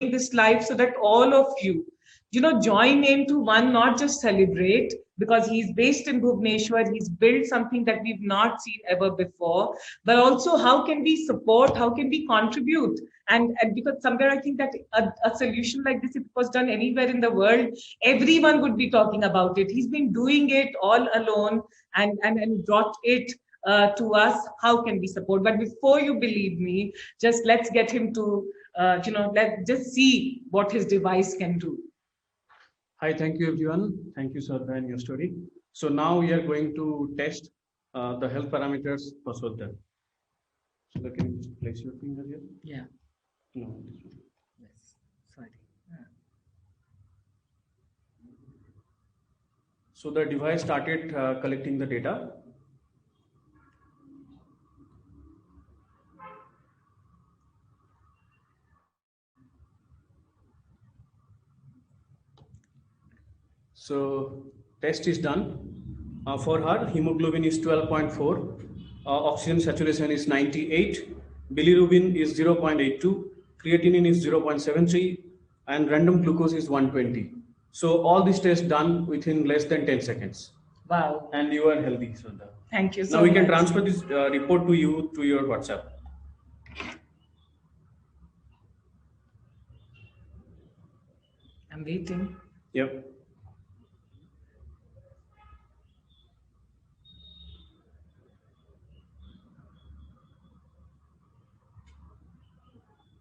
doing this live so that all of you, join into one, not just celebrate, because he's based in Bhubaneswar, he's built something that we've not seen ever before, but also how can we support, how can we contribute? And because somewhere I think that a solution like this, if it was done anywhere in the world, everyone would be talking about it. He's been doing it all alone and brought it to us. How can we support? But before you believe me, just let's get him to, let's just see what his device can do. Hi, thank you everyone. Thank you, Shraddha, and your story. So now we are going to test the health parameters for Shraddha. So can you just place your finger here? Yeah. No, this one. Yes. Sorry. So the device started collecting the data. So test is done. For her, hemoglobin is 12.4, oxygen saturation is 98, bilirubin is 0.82, creatinine is 0.73, and random glucose is 120. So all these tests done within less than 10 seconds. Wow. And you are healthy, Shraddha. Thank you so much. Now we can transfer this report to you to your WhatsApp. I'm waiting. Yep.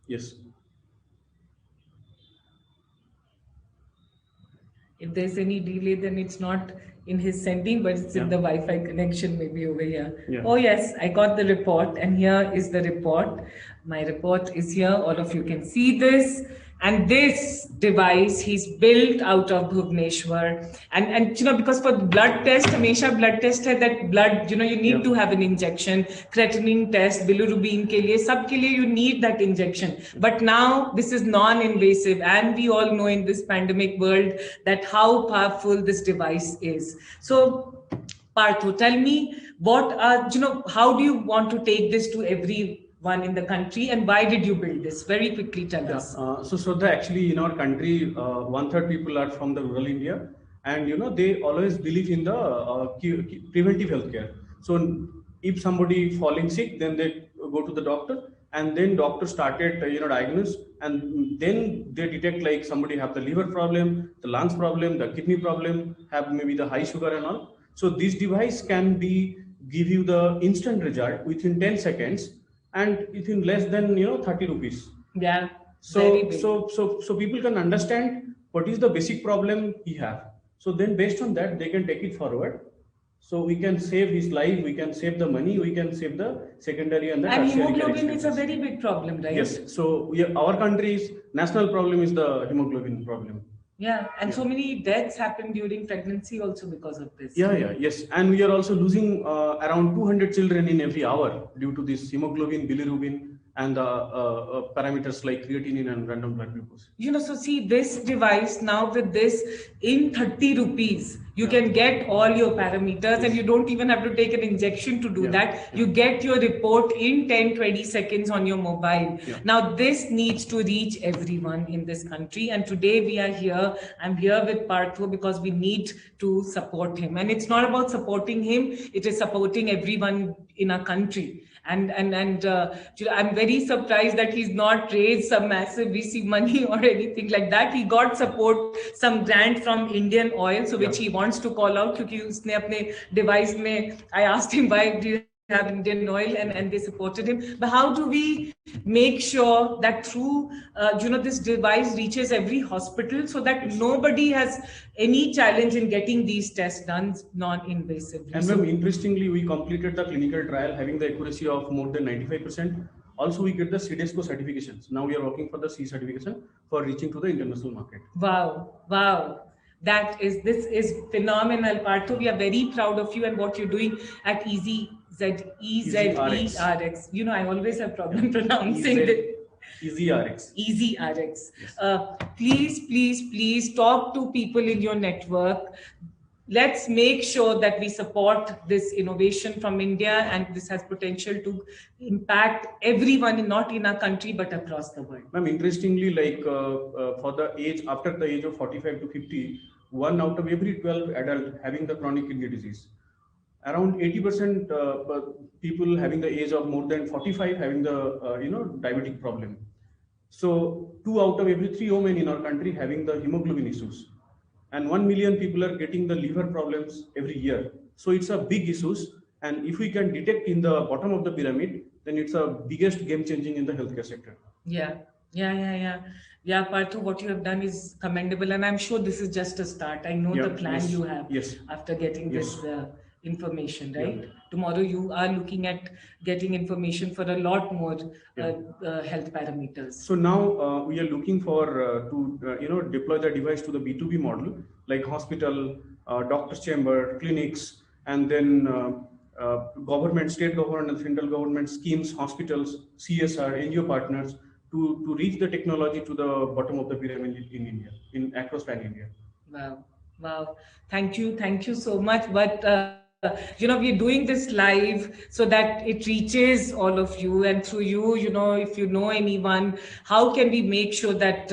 Yes. If there's any delay, then it's not in his sending, but it's in the Wi-Fi connection, maybe over here. Yeah. Oh yes, I got the report, and here is the report. My report is here. All of you can see this. And this device he's built out of Bhubaneswar. And because for blood test, Hamesha blood test hai that blood, you need to have an injection, creatinine test, bilirubin ke liye, sab ke liye you need that injection. But now this is non-invasive, and we all know in this pandemic world that how powerful this device is. So Partho, tell me what how do you want to take this to everyone in the country, and why did you build this? Very quickly tell us. So Shraddha, actually in our country, 1/3 people are from the rural India, and they always believe in the preventive healthcare. So if somebody falling sick, then they go to the doctor, and then doctor started diagnose, and then they detect like somebody have the liver problem, the lungs problem, the kidney problem, have maybe the high sugar and all. So this device can be give you the instant result within 10 seconds and within less than 30 rupees. Yeah. So people can understand what is the basic problem he have. So then based on that they can take it forward. So we can save his life, we can save the money, we can save the secondary and the tertiary. And hemoglobin expenses. is a very big problem, right? Yes. So our country's national problem is the hemoglobin problem. Yeah, and so many deaths happen during pregnancy also because of this. Yes. And we are also losing around 200 children in every hour due to this hemoglobin, bilirubin, and parameters like creatinine and random blood glucose. So see this device now with this in 30 rupees, you can get all your parameters, and you don't even have to take an injection to do that. You get your report in 10-20 seconds on your mobile. Now this needs to reach everyone in this country, and today we are here. I'm here with Partho because we need to support him, and it's not about supporting him, it is supporting everyone in our country. And I'm very surprised that he's not raised some massive VC money or anything like that. He got support, some grant from Indian Oil, so which he wants to call out, because उसने अपने device में, I asked him why do you have Indian Oil, and they supported him. But how do we make sure that through this device reaches every hospital, so that nobody has any challenge in getting these tests done non-invasively? And ma'am, interestingly, we completed the clinical trial having the accuracy of more than 95%. Also, we get the CDSCO certifications. Now we are working for the C certification for reaching to the international market. Wow. This is phenomenal, Partho. We are very proud of you and what you're doing at EZERX. I always have problem pronouncing it. EZERX. EZERX. Please talk to people in your network. let's make sure that we support this innovation from India, and this has potential to impact everyone, not in our country, but across the world. Ma'am, interestingly, like for the age, after the age of 45 to 50, 1 out of every 12 adult having the chronic kidney disease. Around 80% people having the age of more than 45 having the diabetic problem. So 2 out of every 3 women in our country having the hemoglobin issues, and 1 million people are getting the liver problems every year. So it's a big issues, and if we can detect in the bottom of the pyramid, then it's a biggest game changing in the healthcare sector. Yeah, Parthu, what you have done is commendable, and I'm sure this is just a start. I know Yeah, the plan yes, you have yes. after getting Yes. this information, Yeah. right? Tomorrow you are looking at getting information for a lot more Yeah. health parameters. So now we are looking for to deploy the device to the B2B model, like hospital, doctor's chamber, clinics, and then government, state government, and central government schemes, hospitals, CSR, NGO partners to reach the technology to the bottom of the pyramid in India, in across pan India. Wow. Thank you so much. But we're doing this live so that it reaches all of you, and through you, if you know anyone, how can we make sure that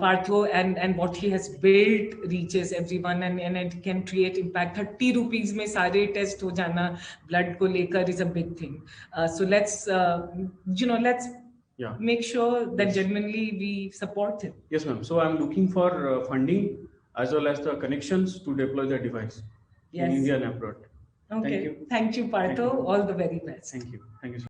Partho and what he has built reaches everyone, and it can create impact. 30 rupees में सारे test हो जाना blood को लेकर is a big thing. So let's Yeah. make sure that Yes. genuinely we support him. Yes, ma'am. So I'm looking for funding as well as the connections to deploy the device in Yes. India and abroad. Okay. Thank you. Thank you, Partho. Thank you. All the very best. Thank you. Thank you so much.